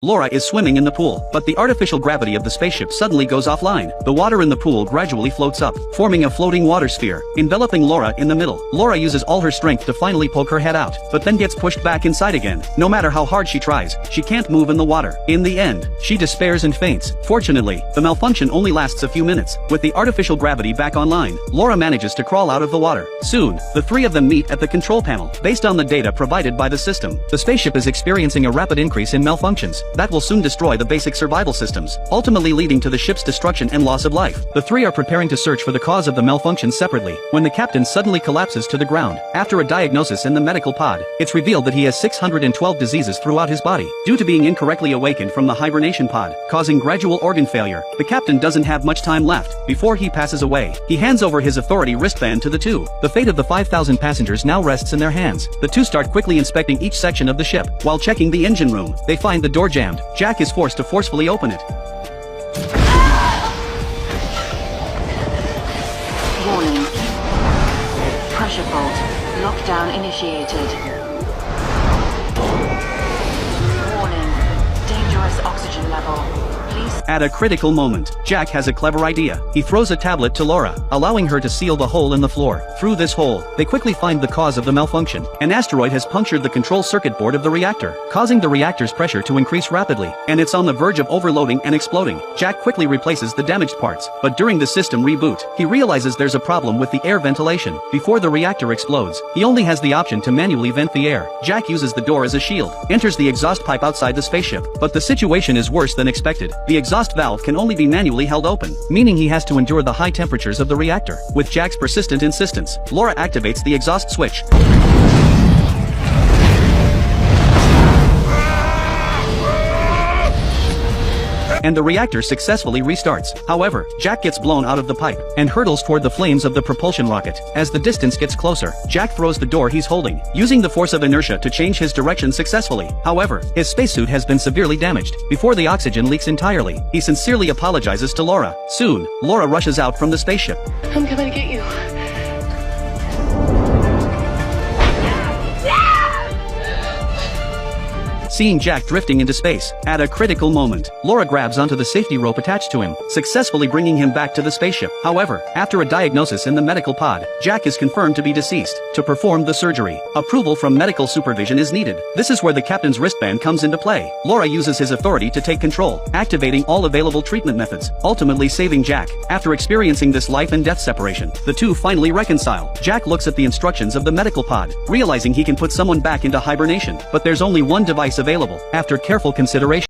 Laura is swimming in the pool, but the artificial gravity of the spaceship suddenly goes offline. The water in the pool gradually floats up, forming a floating water sphere, enveloping Laura in the middle. Laura uses all her strength to finally poke her head out, but then gets pushed back inside again. No matter how hard she tries, she can't move in the water. In the end, she despairs and faints. Fortunately, the malfunction only lasts a few minutes. With the artificial gravity back online, Laura manages to crawl out of the water. Soon, the three of them meet at the control panel. Based on the data provided by the system, the spaceship is experiencing a rapid increase in malfunctions that will soon destroy the basic survival systems, ultimately leading to the ship's destruction and loss of life. The three are preparing to search for the cause of the malfunction separately, when the captain suddenly collapses to the ground. After a diagnosis in the medical pod, it's revealed that he has 612 diseases throughout his body, due to being incorrectly awakened from the hibernation pod, causing gradual organ failure. The captain doesn't have much time left. Before he passes away, he hands over his authority wristband to the two. The fate of the 5,000 passengers now rests in their hands. The two start quickly inspecting each section of the ship. While checking the engine room, they find the door jammed. Jack is forced to forcefully open it. Warning. Pressure fault. Lockdown initiated. Warning. Dangerous oxygen level. Please. At a critical moment, Jack has a clever idea. He throws a tablet to Laura, allowing her to seal the hole in the floor. Through this hole, they quickly find the cause of the malfunction. An asteroid has punctured the control circuit board of the reactor, causing the reactor's pressure to increase rapidly, and it's on the verge of overloading and exploding. Jack quickly replaces the damaged parts, but during the system reboot, he realizes there's a problem with the air ventilation. Before the reactor explodes, he only has the option to manually vent the air. Jack uses the door as a shield, enters the exhaust pipe outside the spaceship, but the situation is worse than expected. The exhaust valve can only be manually held open, meaning he has to endure the high temperatures of the reactor. With Jack's persistent insistence, Laura activates the exhaust switch, and the reactor successfully restarts. However, Jack gets blown out of the pipe and hurtles toward the flames of the propulsion rocket. As the distance gets closer, Jack throws the door he's holding, using the force of inertia to change his direction successfully. However, his spacesuit has been severely damaged. Before the oxygen leaks entirely, he sincerely apologizes to Laura. Soon, Laura rushes out from the spaceship. I'm coming to get you. Seeing Jack drifting into space, at a critical moment, Laura grabs onto the safety rope attached to him, successfully bringing him back to the spaceship. However, after a diagnosis in the medical pod, Jack is confirmed to be deceased. To perform the surgery, approval from medical supervision is needed. This is where the captain's wristband comes into play. Laura uses his authority to take control, activating all available treatment methods, ultimately saving Jack. After experiencing this life and death separation, the two finally reconcile. Jack looks at the instructions of the medical pod, realizing he can put someone back into hibernation, but there's only one device available. After careful consideration,